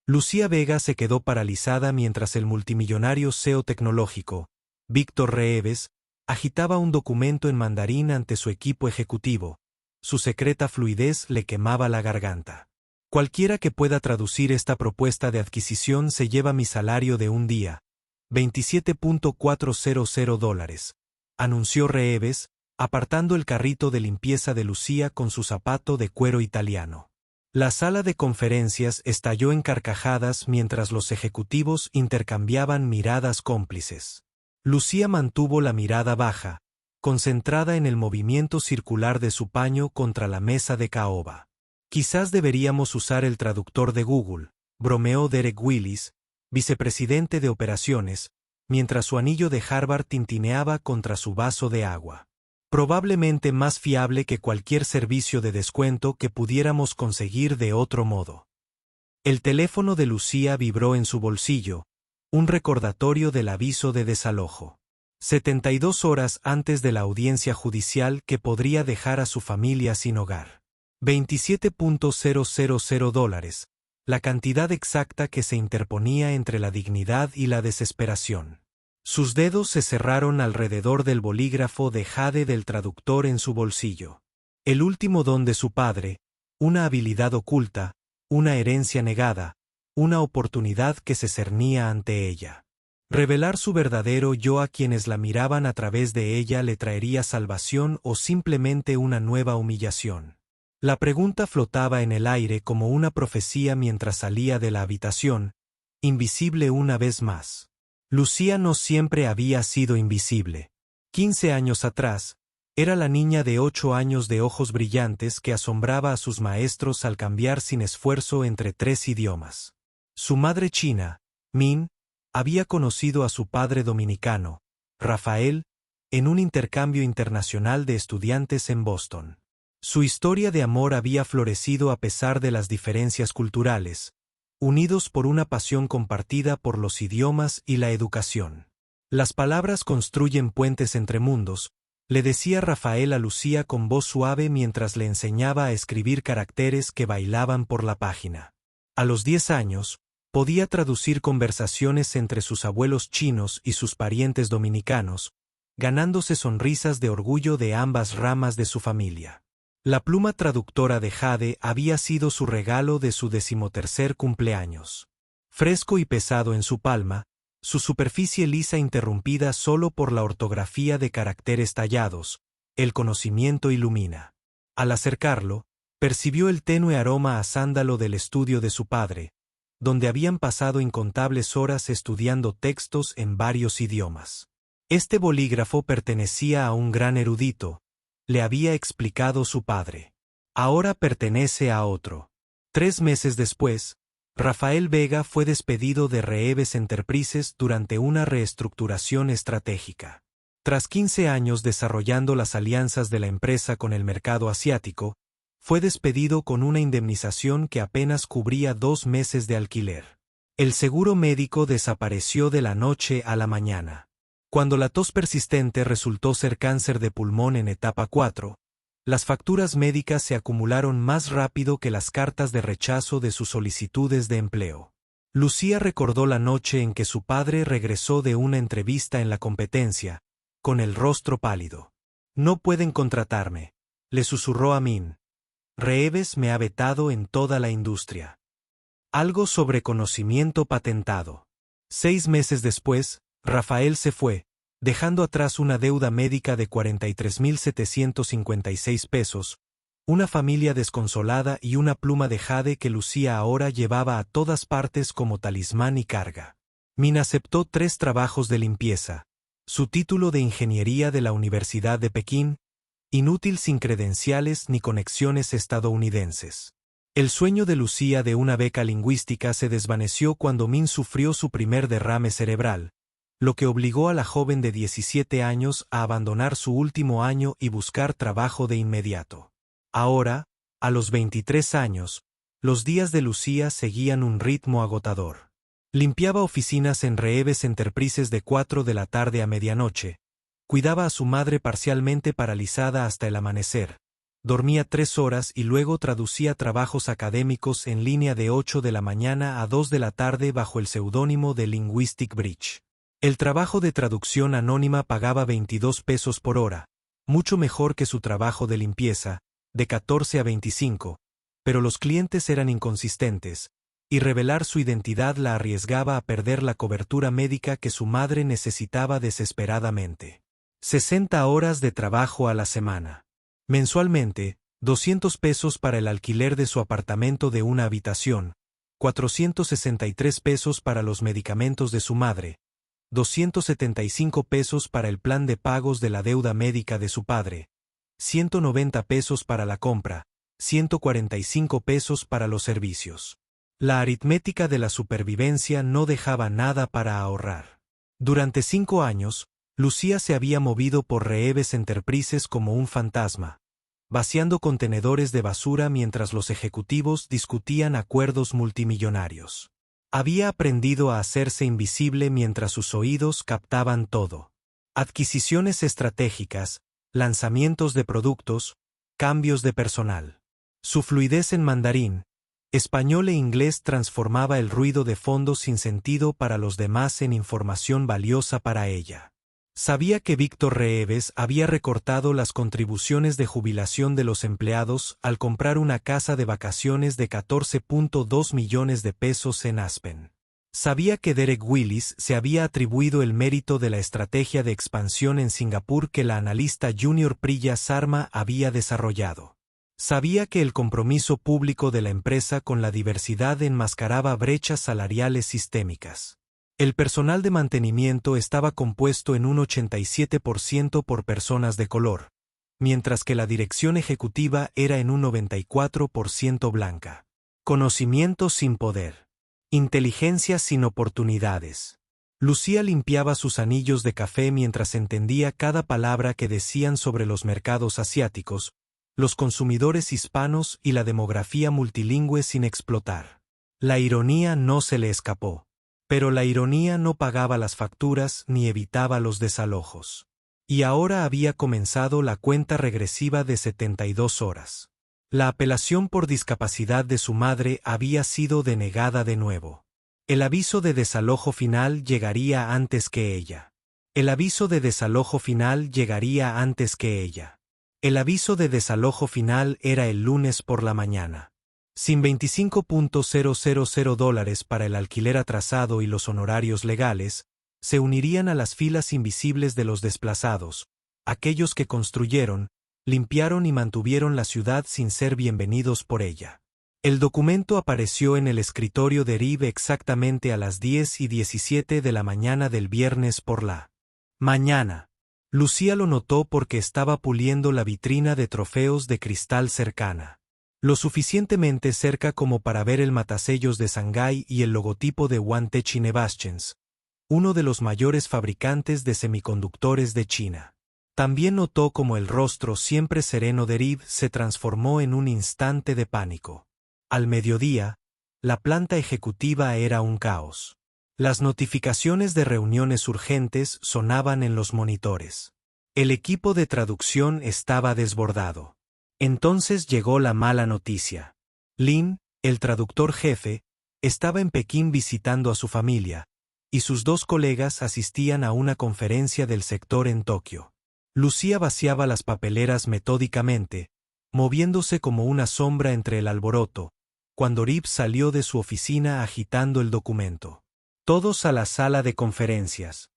Lucía Vega se quedó paralizada mientras el multimillonario CEO tecnológico, Víctor Reeves, agitaba un documento en mandarín ante su equipo ejecutivo. Su secreta fluidez le quemaba la garganta. Cualquiera que pueda traducir esta propuesta de adquisición se lleva mi salario de un día, $27,400, anunció Reeves, apartando el carrito de limpieza de Lucía con su zapato de cuero italiano. La sala de conferencias estalló en carcajadas mientras los ejecutivos intercambiaban miradas cómplices. Lucía mantuvo la mirada baja, concentrada en el movimiento circular de su paño contra la mesa de caoba. Quizás deberíamos usar el traductor de Google, bromeó Derek Willis, vicepresidente de operaciones, mientras su anillo de Harvard tintineaba contra su vaso de agua. Probablemente más fiable que cualquier servicio de descuento que pudiéramos conseguir de otro modo. El teléfono de Lucía vibró en su bolsillo, un recordatorio del aviso de desalojo. 72 horas antes de la audiencia judicial que podría dejar a su familia sin hogar. $27,000, la cantidad exacta que se interponía entre la dignidad y la desesperación. Sus dedos se cerraron alrededor del bolígrafo de jade del traductor en su bolsillo. El último don de su padre, una habilidad oculta, una herencia negada, una oportunidad que se cernía ante ella. Revelar su verdadero yo a quienes la miraban a través de ella le traería salvación o simplemente una nueva humillación. La pregunta flotaba en el aire como una profecía mientras salía de la habitación, invisible una vez más. Lucía no siempre había sido invisible. 15 años atrás, era la niña de 8 años de ojos brillantes que asombraba a sus maestros al cambiar sin esfuerzo entre 3 idiomas. Su madre china, Min, había conocido a su padre dominicano, Rafael, en un intercambio internacional de estudiantes en Boston. Su historia de amor había florecido a pesar de las diferencias culturales, unidos por una pasión compartida por los idiomas y la educación. Las palabras construyen puentes entre mundos, le decía Rafael a Lucía con voz suave mientras le enseñaba a escribir caracteres que bailaban por la página. A los 10 años, podía traducir conversaciones entre sus abuelos chinos y sus parientes dominicanos, ganándose sonrisas de orgullo de ambas ramas de su familia. La pluma traductora de jade había sido su regalo de su 13º cumpleaños. Fresco y pesado en su palma, su superficie lisa interrumpida solo por la ortografía de caracteres tallados, el conocimiento ilumina. Al acercarlo, percibió el tenue aroma a sándalo del estudio de su padre, donde habían pasado incontables horas estudiando textos en varios idiomas. Este bolígrafo pertenecía a un gran erudito, le había explicado su padre. Ahora pertenece a otro. 3 meses después, Rafael Vega fue despedido de Reeves Enterprises durante una reestructuración estratégica. Tras 15 años desarrollando las alianzas de la empresa con el mercado asiático, fue despedido con una indemnización que apenas cubría 2 meses de alquiler. El seguro médico desapareció de la noche a la mañana. Cuando la tos persistente resultó ser cáncer de pulmón en etapa 4, las facturas médicas se acumularon más rápido que las cartas de rechazo de sus solicitudes de empleo. Lucía recordó la noche en que su padre regresó de una entrevista en la competencia, con el rostro pálido. «No pueden contratarme», le susurró a Min. «Reeves me ha vetado en toda la industria». Algo sobre conocimiento patentado. 6 meses después, Rafael se fue, dejando atrás una deuda médica de $43,756, una familia desconsolada y una pluma de jade que Lucía ahora llevaba a todas partes como talismán y carga. Min aceptó 3 trabajos de limpieza, su título de ingeniería de la Universidad de Pekín, inútil sin credenciales ni conexiones estadounidenses. El sueño de Lucía de una beca lingüística se desvaneció cuando Min sufrió su primer derrame cerebral, lo que obligó a la joven de 17 años a abandonar su último año y buscar trabajo de inmediato. Ahora, a los 23 años, los días de Lucía seguían un ritmo agotador. Limpiaba oficinas en Reeves Enterprises de 4 de la tarde a medianoche, cuidaba a su madre parcialmente paralizada hasta el amanecer, dormía 3 horas y luego traducía trabajos académicos en línea de 8 de la mañana a 2 de la tarde bajo el seudónimo de Linguistic Bridge. El trabajo de traducción anónima pagaba 22 pesos por hora, mucho mejor que su trabajo de limpieza, de 14 a 25, pero los clientes eran inconsistentes, y revelar su identidad la arriesgaba a perder la cobertura médica que su madre necesitaba desesperadamente. 60 horas de trabajo a la semana. Mensualmente, 200 pesos para el alquiler de su apartamento de una habitación, 463 pesos para los medicamentos de su madre, 275 pesos para el plan de pagos de la deuda médica de su padre, 190 pesos para la compra, 145 pesos para los servicios. La aritmética de la supervivencia no dejaba nada para ahorrar. Durante 5 años, Lucía se había movido por Reeves Enterprises como un fantasma, vaciando contenedores de basura mientras los ejecutivos discutían acuerdos multimillonarios. Había aprendido a hacerse invisible mientras sus oídos captaban todo. Adquisiciones estratégicas, lanzamientos de productos, cambios de personal. Su fluidez en mandarín, español e inglés transformaba el ruido de fondo sin sentido para los demás en información valiosa para ella. Sabía que Víctor Reeves había recortado las contribuciones de jubilación de los empleados al comprar una casa de vacaciones de 14.2 millones de pesos en Aspen. Sabía que Derek Willis se había atribuido el mérito de la estrategia de expansión en Singapur que la analista junior Priya Sharma había desarrollado. Sabía que el compromiso público de la empresa con la diversidad enmascaraba brechas salariales sistémicas. El personal de mantenimiento estaba compuesto en un 87% por personas de color, mientras que la dirección ejecutiva era en un 94% blanca. Conocimiento sin poder. Inteligencia sin oportunidades. Lucía limpiaba sus anillos de café mientras entendía cada palabra que decían sobre los mercados asiáticos, los consumidores hispanos y la demografía multilingüe sin explotar. La ironía no se le escapó. Pero la ironía no pagaba las facturas ni evitaba los desalojos. Y ahora había comenzado la cuenta regresiva de 72 horas. La apelación por discapacidad de su madre había sido denegada de nuevo. El aviso de desalojo final llegaría antes que ella. El aviso de desalojo final llegaría antes que ella. El aviso de desalojo final era el lunes por la mañana. Sin $25.000 para el alquiler atrasado y los honorarios legales, se unirían a las filas invisibles de los desplazados, aquellos que construyeron, limpiaron y mantuvieron la ciudad sin ser bienvenidos por ella. El documento apareció en el escritorio de Rib exactamente a las 10:17 de la mañana del viernes por la mañana. Lucía lo notó porque estaba puliendo la vitrina de trofeos de cristal cercana. Lo suficientemente cerca como para ver el matasellos de Shanghái y el logotipo de Wantech Innovations, uno de los mayores fabricantes de semiconductores de China. También notó cómo el rostro siempre sereno de Rib se transformó en un instante de pánico. Al mediodía, la planta ejecutiva era un caos. Las notificaciones de reuniones urgentes sonaban en los monitores. El equipo de traducción estaba desbordado. Entonces llegó la mala noticia. Lin, el traductor jefe, estaba en Pekín visitando a su familia, y sus 2 colegas asistían a una conferencia del sector en Tokio. Lucía vaciaba las papeleras metódicamente, moviéndose como una sombra entre el alboroto, cuando Rib salió de su oficina agitando el documento. Todos a la sala de conferencias.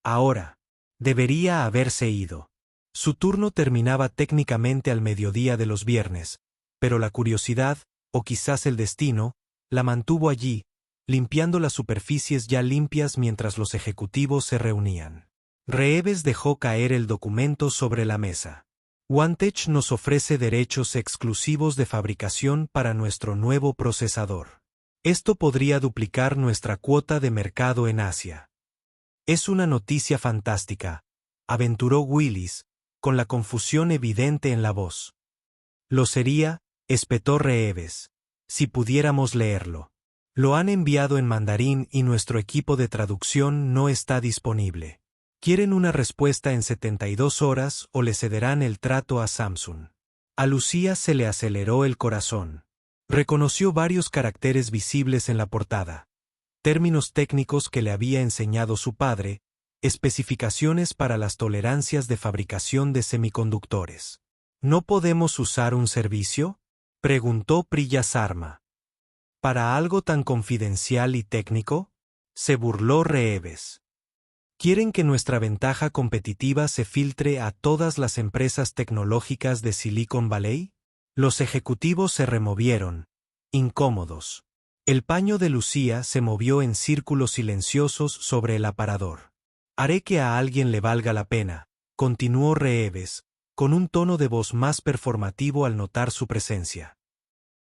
Ahora. Debería haberse ido. Su turno terminaba técnicamente al mediodía de los viernes, pero la curiosidad, o quizás el destino, la mantuvo allí, limpiando las superficies ya limpias mientras los ejecutivos se reunían. Reeves dejó caer el documento sobre la mesa. Wantech nos ofrece derechos exclusivos de fabricación para nuestro nuevo procesador. Esto podría duplicar nuestra cuota de mercado en Asia. Es una noticia fantástica, aventuró Willis, con la confusión evidente en la voz. Lo sería, espetó Reeves, si pudiéramos leerlo. Lo han enviado en mandarín y nuestro equipo de traducción no está disponible. ¿Quieren una respuesta en 72 horas o le cederán el trato a Samsung? A Lucía se le aceleró el corazón. Reconoció varios caracteres visibles en la portada. Términos técnicos que le había enseñado su padre, especificaciones para las tolerancias de fabricación de semiconductores. ¿No podemos usar un servicio?, preguntó Priya Sharma. ¿Para algo tan confidencial y técnico?, se burló Reeves. ¿Quieren que nuestra ventaja competitiva se filtre a todas las empresas tecnológicas de Silicon Valley? Los ejecutivos se removieron, incómodos. El paño de Lucía se movió en círculos silenciosos sobre el aparador. Haré que a alguien le valga la pena, continuó Reeves, con un tono de voz más performativo al notar su presencia.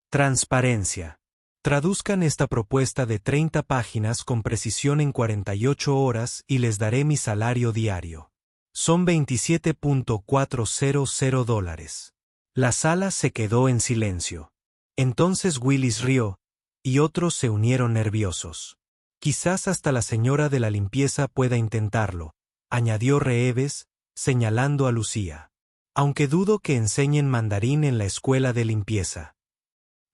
Transparencia. Traduzcan esta propuesta de 30 páginas con precisión en 48 horas y les daré mi salario diario. Son $27.400. La sala se quedó en silencio. Entonces Willis rió, y otros se unieron nerviosos. Quizás hasta la señora de la limpieza pueda intentarlo, añadió Reeves, señalando a Lucía. Aunque dudo que enseñen mandarín en la escuela de limpieza.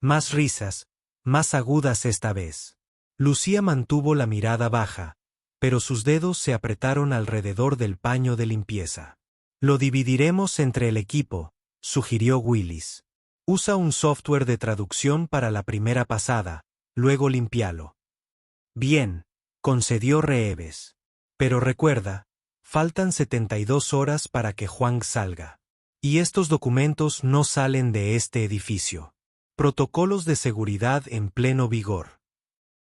Más risas, más agudas esta vez. Lucía mantuvo la mirada baja, pero sus dedos se apretaron alrededor del paño de limpieza. Lo dividiremos entre el equipo, sugirió Willis. Usa un software de traducción para la primera pasada, luego limpialo. Bien, concedió Reeves. Pero recuerda, faltan 72 horas para que Juan salga. Y estos documentos no salen de este edificio. Protocolos de seguridad en pleno vigor.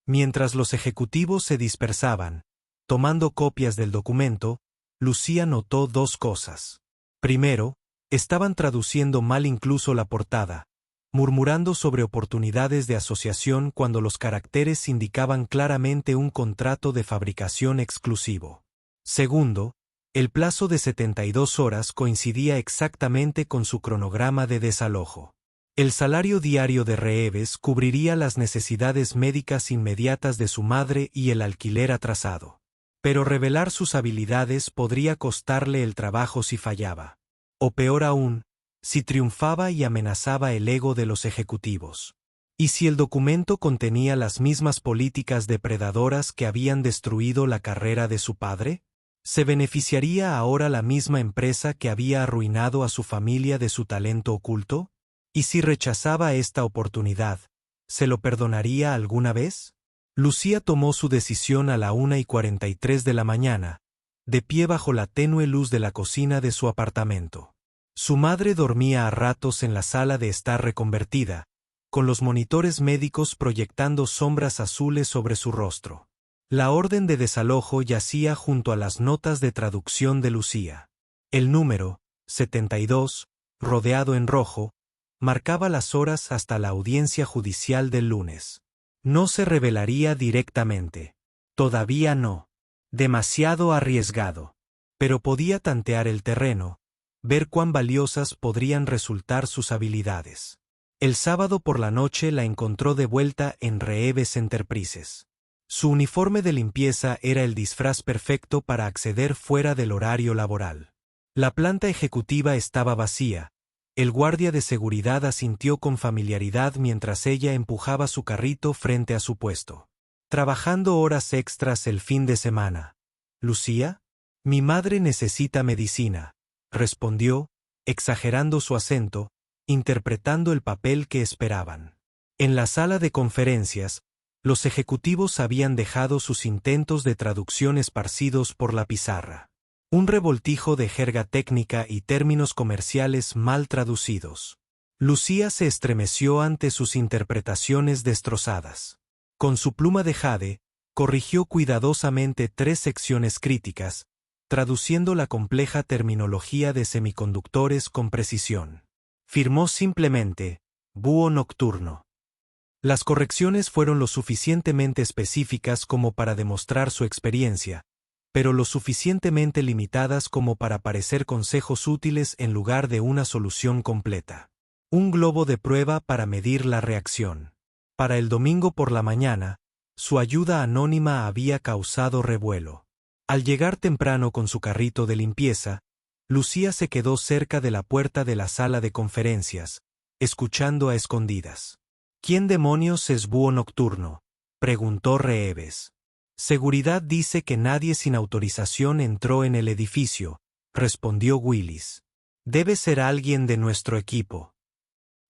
Mientras los ejecutivos se dispersaban, tomando copias del documento, Lucía notó dos cosas. Primero, estaban traduciendo mal incluso la portada, murmurando sobre oportunidades de asociación cuando los caracteres indicaban claramente un contrato de fabricación exclusivo. Segundo, el plazo de 72 horas coincidía exactamente con su cronograma de desalojo. El salario diario de Reeves cubriría las necesidades médicas inmediatas de su madre y el alquiler atrasado. Pero revelar sus habilidades podría costarle el trabajo si fallaba. O peor aún, si triunfaba y amenazaba el ego de los ejecutivos. ¿Y si el documento contenía las mismas políticas depredadoras que habían destruido la carrera de su padre? ¿Se beneficiaría ahora la misma empresa que había arruinado a su familia de su talento oculto? ¿Y si rechazaba esta oportunidad, se lo perdonaría alguna vez? Lucía tomó su decisión a la 1:43 de la mañana, de pie bajo la tenue luz de la cocina de su apartamento. Su madre dormía a ratos en la sala de estar reconvertida, con los monitores médicos proyectando sombras azules sobre su rostro. La orden de desalojo yacía junto a las notas de traducción de Lucía. El número, 72, rodeado en rojo, marcaba las horas hasta la audiencia judicial del lunes. No se revelaría directamente. Todavía no. Demasiado arriesgado. Pero podía tantear el terreno, ver cuán valiosas podrían resultar sus habilidades. El sábado por la noche la encontró de vuelta en Reeves Enterprises. Su uniforme de limpieza era el disfraz perfecto para acceder fuera del horario laboral. La planta ejecutiva estaba vacía. El guardia de seguridad asintió con familiaridad mientras ella empujaba su carrito frente a su puesto. Trabajando horas extras el fin de semana. ¿Lucía? Mi madre necesita medicina, respondió, exagerando su acento, interpretando el papel que esperaban. En la sala de conferencias, los ejecutivos habían dejado sus intentos de traducción esparcidos por la pizarra. Un revoltijo de jerga técnica y términos comerciales mal traducidos. Lucía se estremeció ante sus interpretaciones destrozadas. Con su pluma de jade, corrigió cuidadosamente 3 secciones críticas, traduciendo la compleja terminología de semiconductores con precisión. Firmó simplemente, búho nocturno. Las correcciones fueron lo suficientemente específicas como para demostrar su experiencia, pero lo suficientemente limitadas como para parecer consejos útiles en lugar de una solución completa. Un globo de prueba para medir la reacción. Para el domingo por la mañana, su ayuda anónima había causado revuelo. Al llegar temprano con su carrito de limpieza, Lucía se quedó cerca de la puerta de la sala de conferencias, escuchando a escondidas. ¿Quién demonios es búho nocturno?, preguntó Reeves. Seguridad dice que nadie sin autorización entró en el edificio, respondió Willis. Debe ser alguien de nuestro equipo.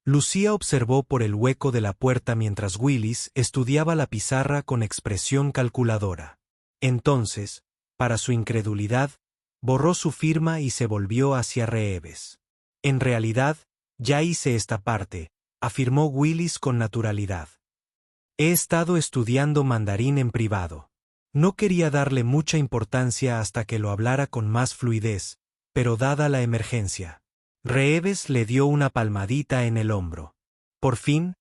Lucía observó por el hueco de la puerta mientras Willis estudiaba la pizarra con expresión calculadora. Entonces, para su incredulidad, borró su firma y se volvió hacia Reeves. En realidad, ya hice esta parte, afirmó Willis con naturalidad. He estado estudiando mandarín en privado. No quería darle mucha importancia hasta que lo hablara con más fluidez, pero dada la emergencia. Reeves le dio una palmadita en el hombro. Por fin,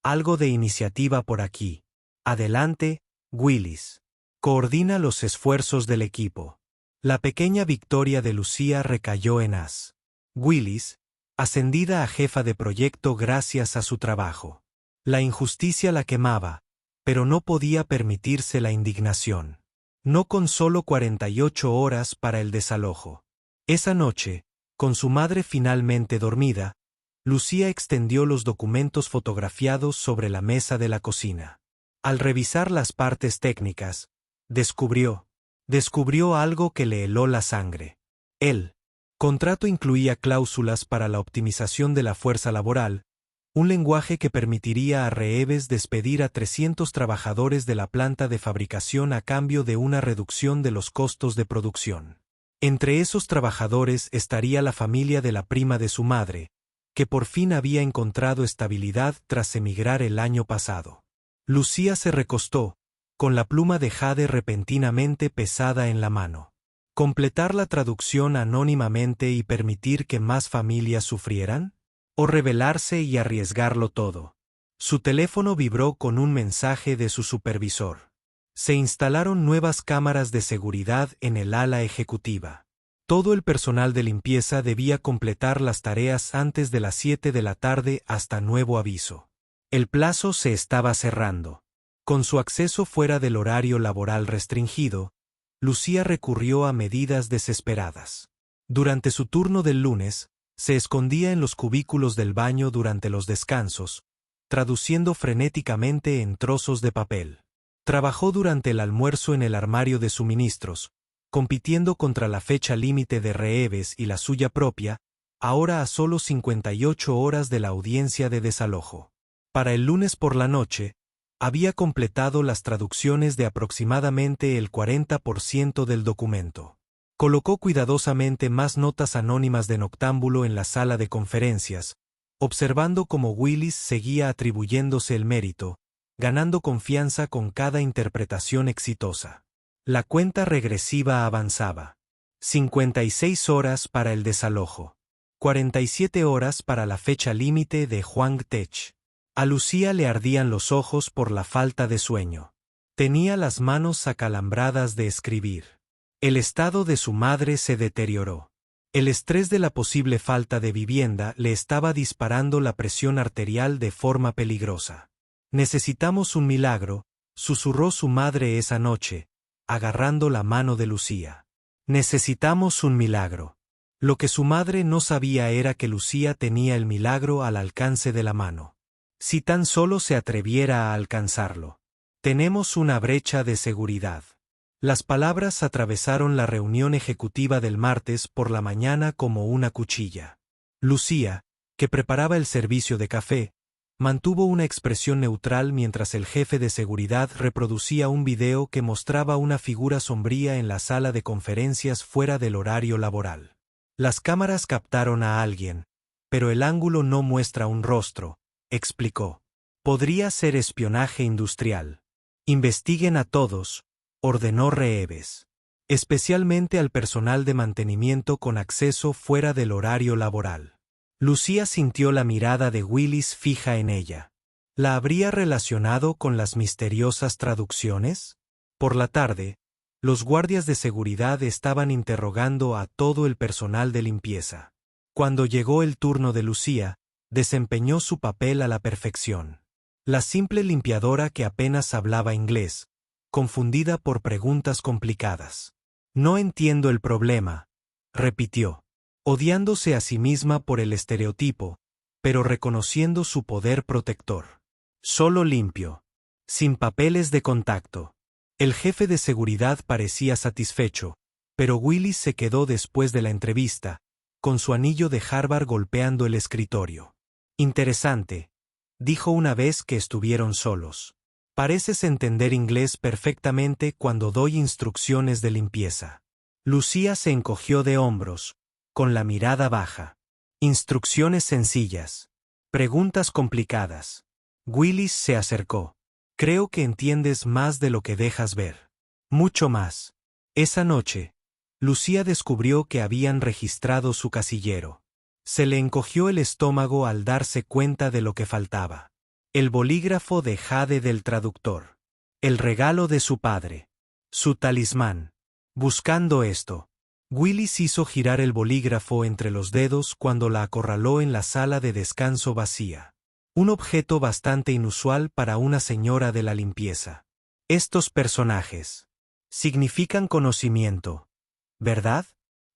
algo de iniciativa por aquí. Adelante, Willis. Coordina los esfuerzos del equipo. La pequeña victoria de Lucía recayó en As. Willis, ascendida a jefa de proyecto gracias a su trabajo. La injusticia la quemaba, pero no podía permitirse la indignación. No con solo 48 horas para el desalojo. Esa noche, con su madre finalmente dormida, Lucía extendió los documentos fotografiados sobre la mesa de la cocina. Al revisar las partes técnicas, descubrió algo que le heló la sangre. El contrato incluía cláusulas para la optimización de la fuerza laboral, un lenguaje que permitiría a Reeves despedir a 300 trabajadores de la planta de fabricación a cambio de una reducción de los costos de producción. Entre esos trabajadores estaría la familia de la prima de su madre, que por fin había encontrado estabilidad tras emigrar el año pasado. Lucía se recostó, con la pluma de jade repentinamente pesada en la mano. ¿Completar la traducción anónimamente y permitir que más familias sufrieran? ¿O rebelarse y arriesgarlo todo? Su teléfono vibró con un mensaje de su supervisor. Se instalaron nuevas cámaras de seguridad en el ala ejecutiva. Todo el personal de limpieza debía completar las tareas antes de las 7 de la tarde hasta nuevo aviso. El plazo se estaba cerrando. Con su acceso fuera del horario laboral restringido, Lucía recurrió a medidas desesperadas. Durante su turno del lunes, se escondía en los cubículos del baño durante los descansos, traduciendo frenéticamente en trozos de papel. Trabajó durante el almuerzo en el armario de suministros, compitiendo contra la fecha límite de Reeves y la suya propia, ahora a solo 58 horas de la audiencia de desalojo. Para el lunes por la noche, había completado las traducciones de aproximadamente el 40% del documento. Colocó cuidadosamente más notas anónimas de noctámbulo en la sala de conferencias, observando cómo Willis seguía atribuyéndose el mérito, ganando confianza con cada interpretación exitosa. La cuenta regresiva avanzaba. 56 horas para el desalojo. 47 horas para la fecha límite de Huang Tech. A Lucía le ardían los ojos por la falta de sueño. Tenía las manos acalambradas de escribir. El estado de su madre se deterioró. El estrés de la posible falta de vivienda le estaba disparando la presión arterial de forma peligrosa. Necesitamos un milagro, susurró su madre esa noche, agarrando la mano de Lucía. Necesitamos un milagro. Lo que su madre no sabía era que Lucía tenía el milagro al alcance de la mano. Si tan solo se atreviera a alcanzarlo. Tenemos una brecha de seguridad. Las palabras atravesaron la reunión ejecutiva del martes por la mañana como una cuchilla. Lucía, que preparaba el servicio de café, mantuvo una expresión neutral mientras el jefe de seguridad reproducía un video que mostraba una figura sombría en la sala de conferencias fuera del horario laboral. Las cámaras captaron a alguien, pero el ángulo no muestra un rostro, explicó. Podría ser espionaje industrial. Investiguen a todos, ordenó Reeves. Especialmente al personal de mantenimiento con acceso fuera del horario laboral. Lucía sintió la mirada de Willis fija en ella. ¿La habría relacionado con las misteriosas traducciones? Por la tarde, los guardias de seguridad estaban interrogando a todo el personal de limpieza. Cuando llegó el turno de Lucía, desempeñó su papel a la perfección. La simple limpiadora que apenas hablaba inglés, confundida por preguntas complicadas. No entiendo el problema, repitió. odiándose a sí misma por el estereotipo, pero reconociendo su poder protector. Solo limpio. Sin papeles de contacto. El jefe de seguridad parecía satisfecho, pero Willis se quedó después de la entrevista, con su anillo de Harvard golpeando el escritorio. Interesante, dijo una vez que estuvieron solos. Pareces entender inglés perfectamente cuando doy instrucciones de limpieza. Lucía se encogió de hombros, con la mirada baja. Instrucciones sencillas. Preguntas complicadas. Willis se acercó. Creo que entiendes más de lo que dejas ver. Mucho más. Esa noche, Lucía descubrió que habían registrado su casillero. Se le encogió el estómago al darse cuenta de lo que faltaba. El bolígrafo de jade del traductor. El regalo de su padre. Su talismán. Buscando esto, Willis hizo girar el bolígrafo entre los dedos cuando la acorraló en la sala de descanso vacía. Un objeto bastante inusual para una señora de la limpieza. Estos personajes significan conocimiento, ¿verdad?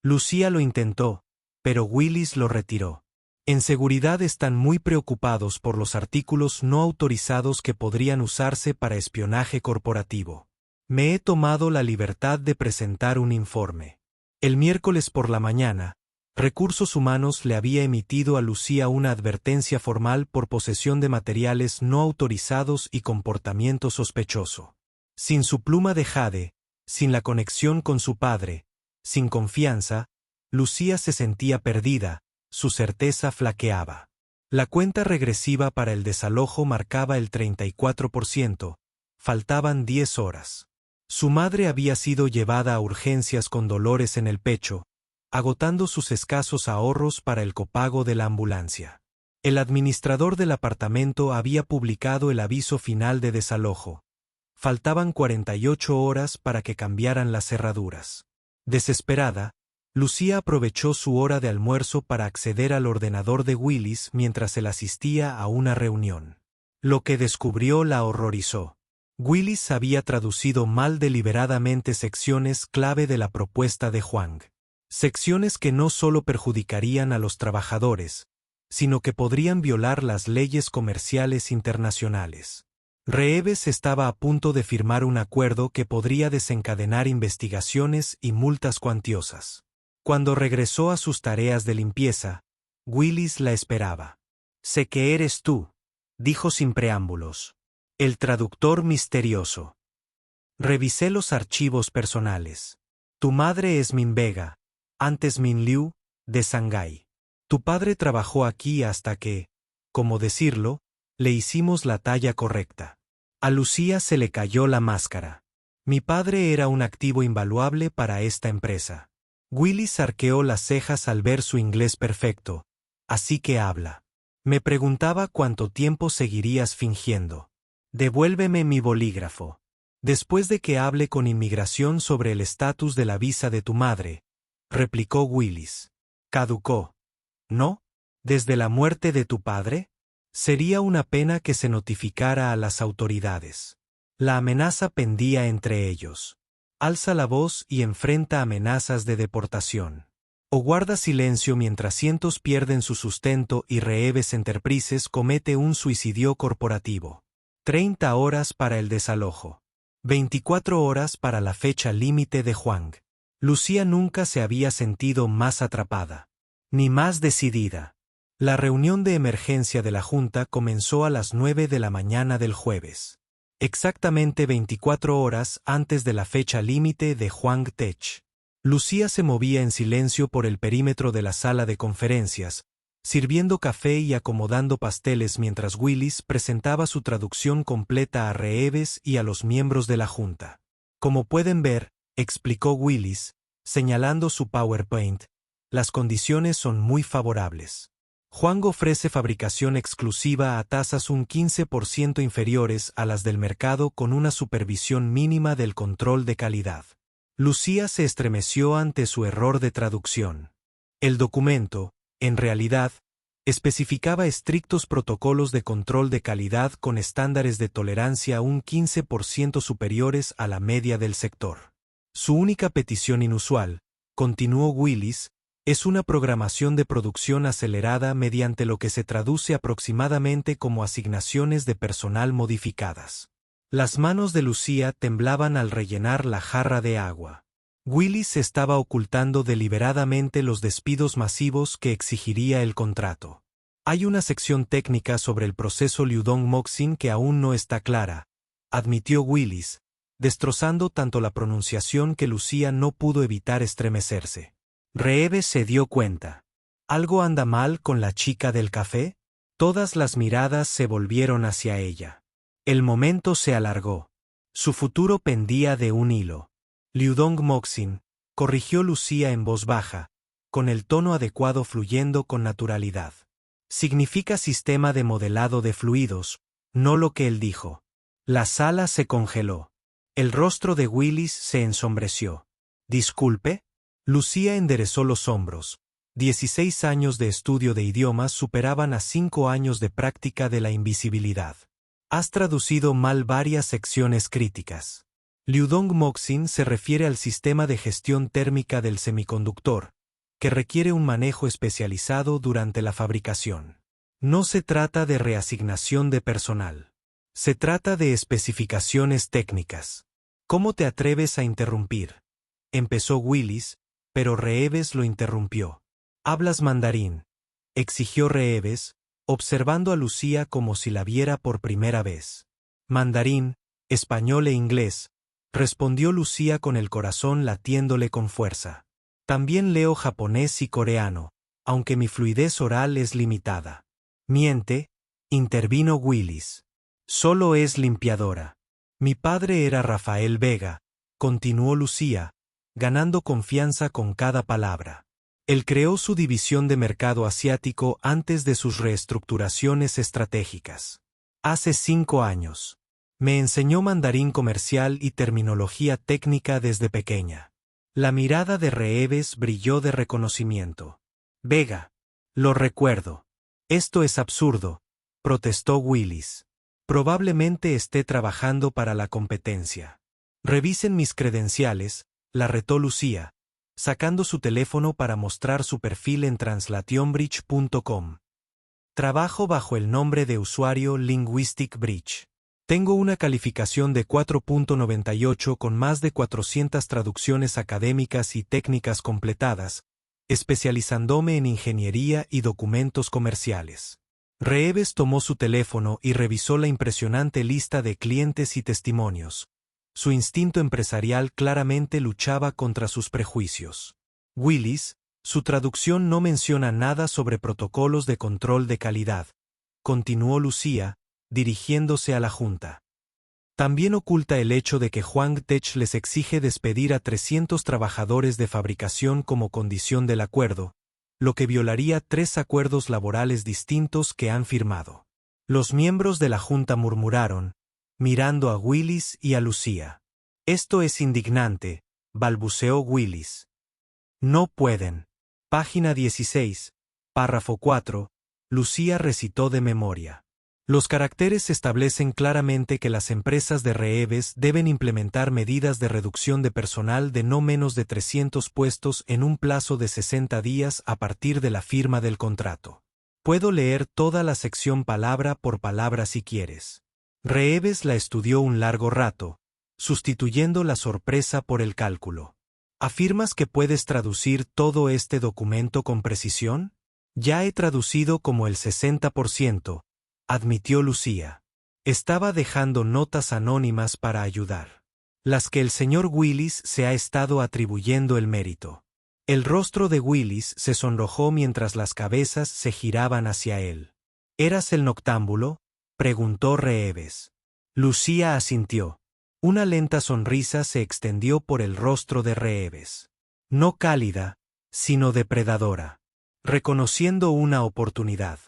Lucía lo intentó, pero Willis lo retiró. En seguridad están muy preocupados por los artículos no autorizados que podrían usarse para espionaje corporativo. Me he tomado la libertad de presentar un informe. El miércoles por la mañana, Recursos Humanos le había emitido a Lucía una advertencia formal por posesión de materiales no autorizados y comportamiento sospechoso. Sin su pluma de jade, sin la conexión con su padre, sin confianza, Lucía se sentía perdida, su certeza flaqueaba. La cuenta regresiva para el desalojo marcaba el 34%, faltaban 10 horas. Su madre había sido llevada a urgencias con dolores en el pecho, agotando sus escasos ahorros para el copago de la ambulancia. El administrador del apartamento había publicado el aviso final de desalojo. Faltaban 48 horas para que cambiaran las cerraduras. Desesperada, Lucía aprovechó su hora de almuerzo para acceder al ordenador de Willis mientras él asistía a una reunión. Lo que descubrió la horrorizó. Willis había traducido mal deliberadamente secciones clave de la propuesta de Huang. Secciones que no solo perjudicarían a los trabajadores, sino que podrían violar las leyes comerciales internacionales. Reeves estaba a punto de firmar un acuerdo que podría desencadenar investigaciones y multas cuantiosas. Cuando regresó a sus tareas de limpieza, Willis la esperaba. Sé que eres tú, dijo sin preámbulos. El traductor misterioso. Revisé los archivos personales. Tu madre es Min Vega, antes Min Liu, de Shanghái. Tu padre trabajó aquí hasta que, como decirlo, le hicimos la talla correcta. A Lucía se le cayó la máscara. Mi padre era un activo invaluable para esta empresa. Willis arqueó las cejas al ver su inglés perfecto. Así que habla. Me preguntaba cuánto tiempo seguirías fingiendo. Devuélveme mi bolígrafo. Después de que hable con inmigración sobre el estatus de la visa de tu madre, replicó Willis. Caducó. ¿No? ¿Desde la muerte de tu padre? Sería una pena que se notificara a las autoridades. La amenaza pendía entre ellos. Alza la voz y enfrenta amenazas de deportación. O guarda silencio mientras cientos pierden su sustento y Reeves Enterprises comete un suicidio corporativo. 30 horas para el desalojo. 24 horas para la fecha límite de Huang. Lucía nunca se había sentido más atrapada. Ni más decidida. La reunión de emergencia de la Junta comenzó a las 9 de la mañana del jueves. Exactamente 24 horas antes de la fecha límite de Huang Tech. Lucía se movía en silencio por el perímetro de la sala de conferencias, sirviendo café y acomodando pasteles mientras Willis presentaba su traducción completa a Reeves y a los miembros de la Junta. Como pueden ver, explicó Willis, señalando su PowerPoint, las condiciones son muy favorables. Huang ofrece fabricación exclusiva a tasas un 15% inferiores a las del mercado con una supervisión mínima del control de calidad. Lucía se estremeció ante su error de traducción. El documento, en realidad, especificaba estrictos protocolos de control de calidad con estándares de tolerancia un 15% superiores a la media del sector. Su única petición inusual, continuó Willis, Es una programación de producción acelerada mediante lo que se traduce aproximadamente como asignaciones de personal modificadas. Las manos de Lucía temblaban al rellenar la jarra de agua. Willis estaba ocultando deliberadamente los despidos masivos que exigiría el contrato. Hay una sección técnica sobre el proceso Liudong-Moxin que aún no está clara, admitió Willis, destrozando tanto la pronunciación que Lucía no pudo evitar estremecerse. Reeves se dio cuenta. ¿Algo anda mal con la chica del café? Todas las miradas se volvieron hacia ella. El momento se alargó. Su futuro pendía de un hilo. Liudong-Moxin, corrigió Lucía en voz baja, con el tono adecuado fluyendo con naturalidad. Significa sistema de modelado de fluidos, no lo que él dijo. La sala se congeló. El rostro de Willis se ensombreció. ¿Disculpe? Lucía enderezó los hombros. 16 años de estudio de idiomas superaban a 5 años de práctica de la invisibilidad. Has traducido mal varias secciones críticas. Liudong-Moxin se refiere al sistema de gestión térmica del semiconductor, que requiere un manejo especializado durante la fabricación. No se trata de reasignación de personal. Se trata de especificaciones técnicas. ¿Cómo te atreves a interrumpir? Empezó Willis, pero Reeves lo interrumpió. ¿Hablas mandarín?, exigió Reeves, observando a Lucía como si la viera por primera vez. Mandarín, español e inglés, respondió Lucía con el corazón latiéndole con fuerza. También leo japonés y coreano, aunque mi fluidez oral es limitada. Miente, intervino Willis. Solo es limpiadora. Mi padre era Rafael Vega, continuó Lucía, ganando confianza con cada palabra. Él creó su división de mercado asiático antes de sus reestructuraciones estratégicas. Hace 5 años. Me enseñó mandarín comercial y terminología técnica desde pequeña. La mirada de Reeves brilló de reconocimiento. Vega. Lo recuerdo. Esto es absurdo, protestó Willis. Probablemente esté trabajando para la competencia. Revisen mis credenciales, la retó Lucía, sacando su teléfono para mostrar su perfil en translationbridge.com. Trabajo bajo el nombre de usuario Linguistic Bridge. Tengo una calificación de 4.98 con más de 400 traducciones académicas y técnicas completadas, especializándome en ingeniería y documentos comerciales. Reeves tomó su teléfono y revisó la impresionante lista de clientes y testimonios. Su instinto empresarial claramente luchaba contra sus prejuicios. Willis, su traducción no menciona nada sobre protocolos de control de calidad, continuó Lucía, dirigiéndose a la junta. También oculta el hecho de que Huang Tech les exige despedir a 300 trabajadores de fabricación como condición del acuerdo, lo que violaría 3 acuerdos laborales distintos que han firmado. Los miembros de la junta murmuraron, mirando a Willis y a Lucía. Esto es indignante, balbuceó Willis. No pueden. Página 16, párrafo 4, Lucía recitó de memoria. Los caracteres establecen claramente que las empresas de Reeves deben implementar medidas de reducción de personal de no menos de 300 puestos en un plazo de 60 días a partir de la firma del contrato. Puedo leer toda la sección palabra por palabra si quieres. Reeves la estudió un largo rato, sustituyendo la sorpresa por el cálculo. ¿Afirmas que puedes traducir todo este documento con precisión? Ya he traducido como el 60%, admitió Lucía. Estaba dejando notas anónimas para ayudar. Las que el señor Willis se ha estado atribuyendo el mérito. El rostro de Willis se sonrojó mientras las cabezas se giraban hacia él. ¿Eras el noctámbulo?, preguntó Reeves. Lucía asintió. Una lenta sonrisa se extendió por el rostro de Reeves. No cálida, sino depredadora. Reconociendo una oportunidad.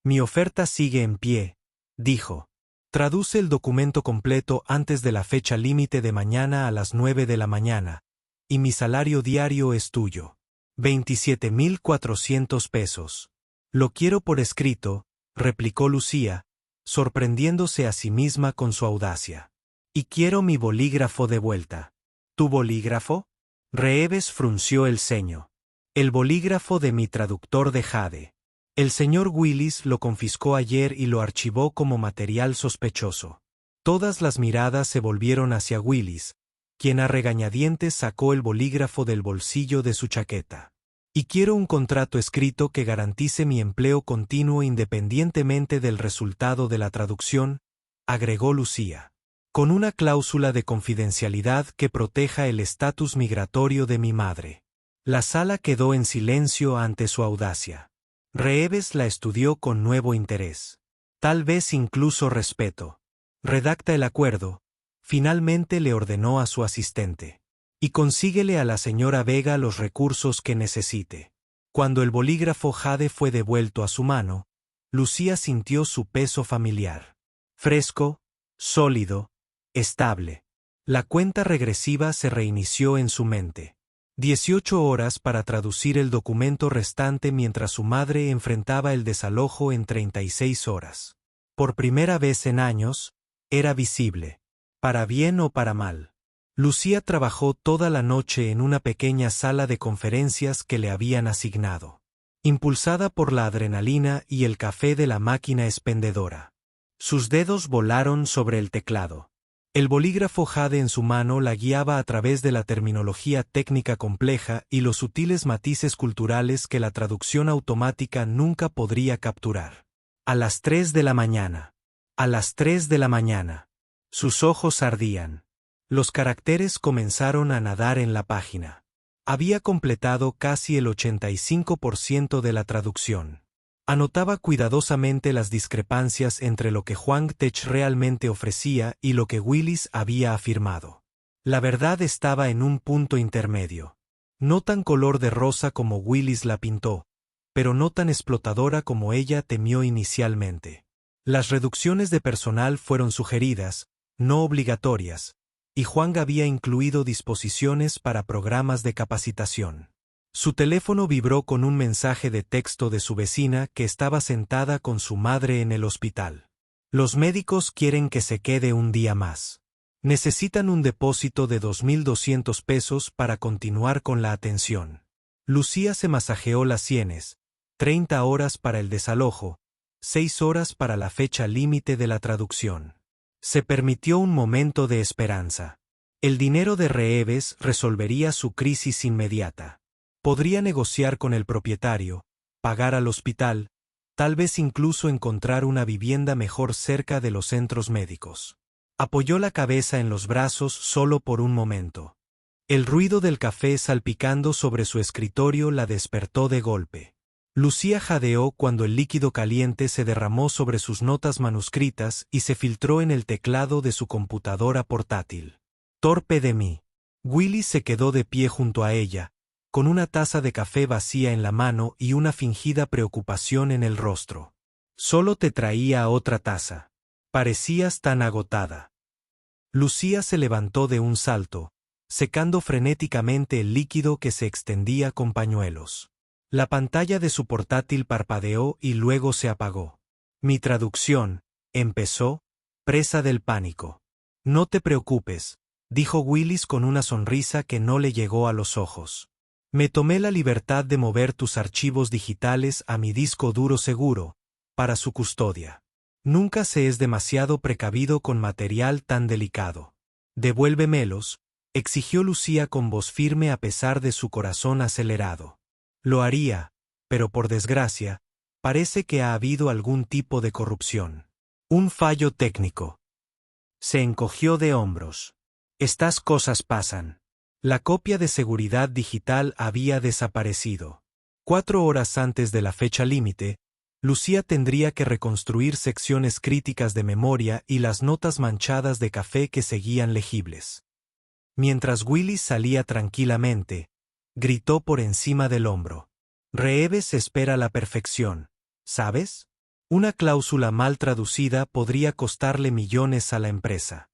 Mi oferta sigue en pie, dijo. Traduce el documento completo antes de la fecha límite de mañana a las 9 de la mañana, y mi salario diario es tuyo. 27.400 pesos. Lo quiero por escrito, replicó Lucía, sorprendiéndose a sí misma con su audacia. Y quiero mi bolígrafo de vuelta. ¿Tu bolígrafo? Reeves frunció el ceño. El bolígrafo de mi traductor de Jade. El señor Willis lo confiscó ayer y lo archivó como material sospechoso. Todas las miradas se volvieron hacia Willis, quien a regañadientes sacó el bolígrafo del bolsillo de su chaqueta. Y quiero un contrato escrito que garantice mi empleo continuo independientemente del resultado de la traducción, agregó Lucía. Con una cláusula de confidencialidad que proteja el estatus migratorio de mi madre. La sala quedó en silencio ante su audacia. Reeves la estudió con nuevo interés. Tal vez incluso respeto. Redacta el acuerdo. Finalmente le ordenó a su asistente. Y consíguele a la señora Vega los recursos que necesite. Cuando el bolígrafo Jade fue devuelto a su mano, Lucía sintió su peso familiar. Fresco, sólido, estable. La cuenta regresiva se reinició en su mente. 18 horas para traducir el documento restante mientras su madre enfrentaba el desalojo en 36 horas. Por primera vez en años, era visible. Para bien o para mal. Lucía trabajó toda la noche en una pequeña sala de conferencias que le habían asignado. Impulsada por la adrenalina y el café de la máquina expendedora. Sus dedos volaron sobre el teclado. El bolígrafo Jade en su mano la guiaba a través de la terminología técnica compleja y los sutiles matices culturales que la traducción automática nunca podría capturar. A las 3 de la mañana. A las 3 de la mañana. Sus ojos ardían. Los caracteres comenzaron a nadar en la página. Había completado casi el 85% de la traducción. Anotaba cuidadosamente las discrepancias entre lo que Huang Tech realmente ofrecía y lo que Willis había afirmado. La verdad estaba en un punto intermedio. No tan color de rosa como Willis la pintó, pero no tan explotadora como ella temió inicialmente. Las reducciones de personal fueron sugeridas, no obligatorias, y Huang había incluido disposiciones para programas de capacitación. Su teléfono vibró con un mensaje de texto de su vecina que estaba sentada con su madre en el hospital. Los médicos quieren que se quede un día más. Necesitan un depósito de 2.200 pesos para continuar con la atención. Lucía se masajeó las sienes. 30 horas para el desalojo, 6 horas para la fecha límite de la traducción. Se permitió un momento de esperanza. El dinero de Reeves resolvería su crisis inmediata. Podría negociar con el propietario, pagar al hospital, tal vez incluso encontrar una vivienda mejor cerca de los centros médicos. Apoyó la cabeza en los brazos solo por un momento. El ruido del café salpicando sobre su escritorio la despertó de golpe. Lucía jadeó cuando el líquido caliente se derramó sobre sus notas manuscritas y se filtró en el teclado de su computadora portátil. Torpe de mí. Willis se quedó de pie junto a ella, con una taza de café vacía en la mano y una fingida preocupación en el rostro. Solo te traía otra taza. Parecías tan agotada. Lucía se levantó de un salto, secando frenéticamente el líquido que se extendía con pañuelos. La pantalla de su portátil parpadeó y luego se apagó. Mi traducción, empezó, presa del pánico. No te preocupes, dijo Willis con una sonrisa que no le llegó a los ojos. Me tomé la libertad de mover tus archivos digitales a mi disco duro seguro, para su custodia. Nunca se es demasiado precavido con material tan delicado. Devuélvemelos, exigió Lucía con voz firme a pesar de su corazón acelerado. Lo haría, pero por desgracia, parece que ha habido algún tipo de corrupción. Un fallo técnico. Se encogió de hombros. Estas cosas pasan. La copia de seguridad digital había desaparecido. 4 horas antes de la fecha límite, Lucía tendría que reconstruir secciones críticas de memoria y las notas manchadas de café que seguían legibles. Mientras Willis salía tranquilamente, gritó por encima del hombro. Reeves espera la perfección, ¿sabes? Una cláusula mal traducida podría costarle millones a la empresa.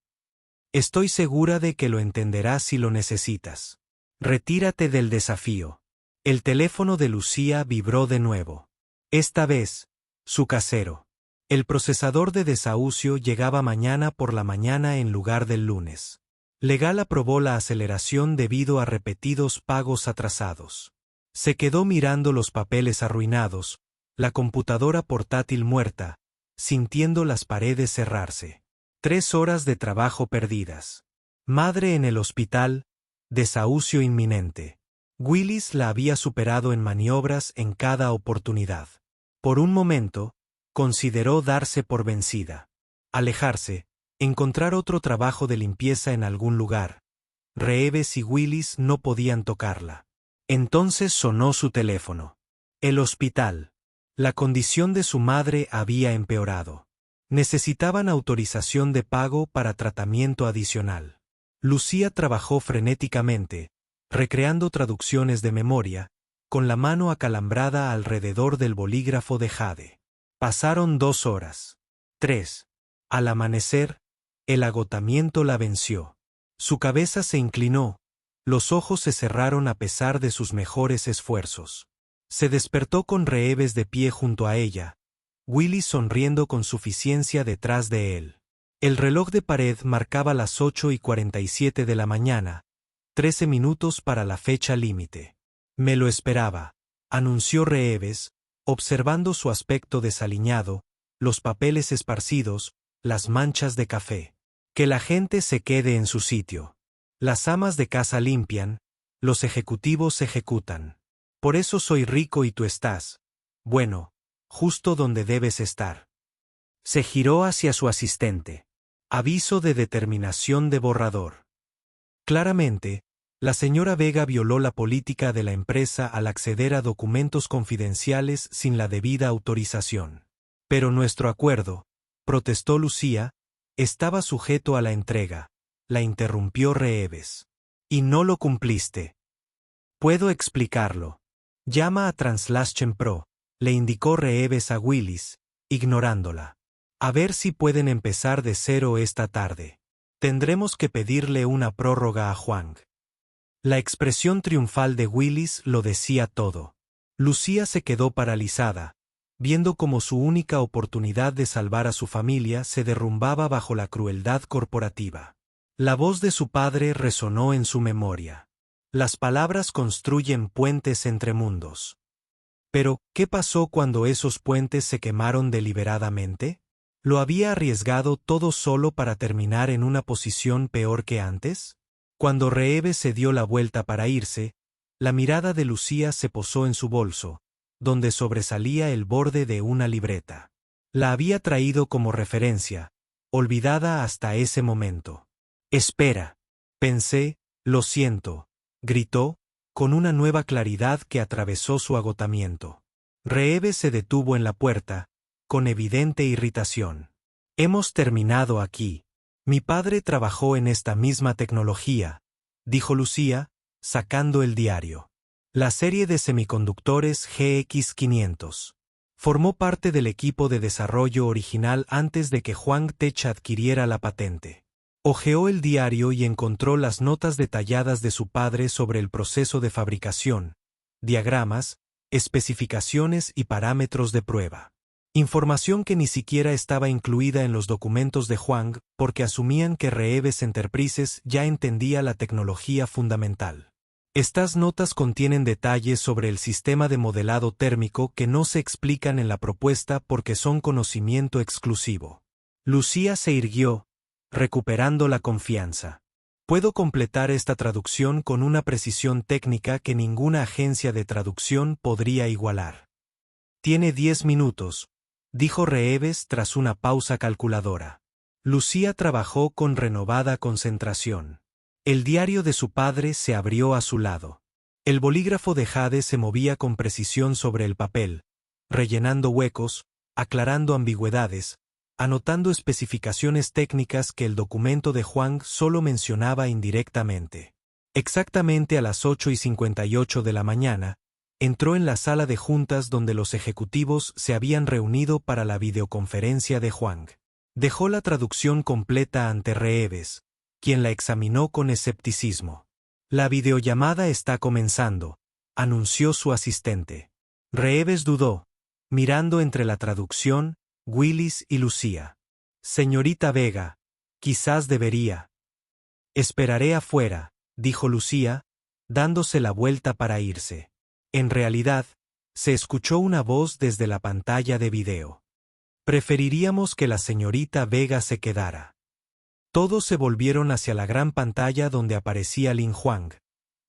Estoy segura de que lo entenderás si lo necesitas. Retírate del desafío. El teléfono de Lucía vibró de nuevo. Esta vez, su casero. El procesador de desahucio llegaba mañana por la mañana en lugar del lunes. Legal aprobó la aceleración debido a repetidos pagos atrasados. Se quedó mirando los papeles arruinados, la computadora portátil muerta, sintiendo las paredes cerrarse. 3 horas de trabajo perdidas. Madre en el hospital, desahucio inminente. Willis la había superado en maniobras en cada oportunidad. Por un momento, consideró darse por vencida. Alejarse, encontrar otro trabajo de limpieza en algún lugar. Reeves y Willis no podían tocarla. Entonces sonó su teléfono. El hospital. La condición de su madre había empeorado. Necesitaban autorización de pago para tratamiento adicional. Lucía trabajó frenéticamente, recreando traducciones de memoria, con la mano acalambrada alrededor del bolígrafo de Jade. Pasaron 2 horas. 3. Al amanecer, el agotamiento la venció. Su cabeza se inclinó, los ojos se cerraron a pesar de sus mejores esfuerzos. Se despertó con Reeves de pie junto a ella, Willis sonriendo con suficiencia detrás de él. El reloj de pared marcaba las 8:47 de la mañana, 13 minutos para la fecha límite. Me lo esperaba, anunció Reeves, observando su aspecto desaliñado, los papeles esparcidos, las manchas de café. Que la gente se quede en su sitio. Las amas de casa limpian, los ejecutivos ejecutan. Por eso soy rico y tú estás, bueno, justo donde debes estar. Se giró hacia su asistente. Aviso de determinación de borrador. Claramente, la señora Vega violó la política de la empresa al acceder a documentos confidenciales sin la debida autorización. Pero nuestro acuerdo, protestó Lucía, estaba sujeto a la entrega, la interrumpió Reeves. Y no lo cumpliste. Puedo explicarlo. Llama a Translation Pro, le indicó Reeves a Willis, ignorándola. A ver si pueden empezar de cero esta tarde. Tendremos que pedirle una prórroga a Juan. La expresión triunfal de Willis lo decía todo. Lucía se quedó paralizada, viendo cómo su única oportunidad de salvar a su familia se derrumbaba bajo la crueldad corporativa. La voz de su padre resonó en su memoria. Las palabras construyen puentes entre mundos. Pero, ¿qué pasó cuando esos puentes se quemaron deliberadamente? ¿Lo había arriesgado todo solo para terminar en una posición peor que antes? Cuando Reeves se dio la vuelta para irse, la mirada de Lucía se posó en su bolso, donde sobresalía el borde de una libreta. La había traído como referencia, olvidada hasta ese momento. Espera. Pensé, lo siento, gritó, con una nueva claridad que atravesó su agotamiento. Reeves se detuvo en la puerta, con evidente irritación. Hemos terminado aquí. Mi padre trabajó en esta misma tecnología, dijo Lucía, sacando el diario. La serie de semiconductores GX500. Formó parte del equipo de desarrollo original antes de que Huang Tech adquiriera la patente. Hojeó el diario y encontró las notas detalladas de su padre sobre el proceso de fabricación, diagramas, especificaciones y parámetros de prueba. Información que ni siquiera estaba incluida en los documentos de Huang porque asumían que Reeves Enterprises ya entendía la tecnología fundamental. Estas notas contienen detalles sobre el sistema de modelado térmico que no se explican en la propuesta porque son conocimiento exclusivo. Lucía se irguió, recuperando la confianza. Puedo completar esta traducción con una precisión técnica que ninguna agencia de traducción podría igualar. Tiene 10 minutos, dijo Reeves tras una pausa calculadora. Lucía trabajó con renovada concentración. El diario de su padre se abrió a su lado. El bolígrafo de Jade se movía con precisión sobre el papel, rellenando huecos, aclarando ambigüedades, anotando especificaciones técnicas que el documento de Huang solo mencionaba indirectamente. Exactamente a las 8:58 de la mañana, entró en la sala de juntas donde los ejecutivos se habían reunido para la videoconferencia de Huang. Dejó la traducción completa ante Reeves, quien la examinó con escepticismo. La videollamada está comenzando, anunció su asistente. Reeves dudó, mirando entre la traducción, Willis y Lucía. Señorita Vega, quizás debería. Esperaré afuera, dijo Lucía, dándose la vuelta para irse. En realidad, se escuchó una voz desde la pantalla de video. Preferiríamos que la señorita Vega se quedara. Todos se volvieron hacia la gran pantalla donde aparecía Lin Huang,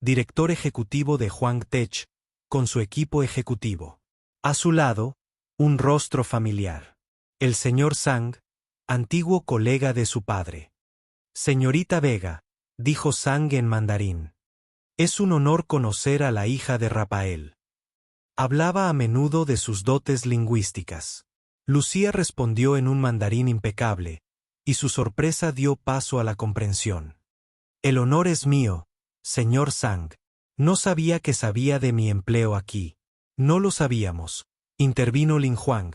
director ejecutivo de Huang Tech, con su equipo ejecutivo. A su lado, un rostro familiar. El señor Zhang, antiguo colega de su padre. Señorita Vega, dijo Zhang en mandarín. Es un honor conocer a la hija de Rafael. Hablaba a menudo de sus dotes lingüísticas. Lucía respondió en un mandarín impecable, y su sorpresa dio paso a la comprensión. El honor es mío, señor Zhang. No sabía que sabía de mi empleo aquí. No lo sabíamos, intervino Lin Huang,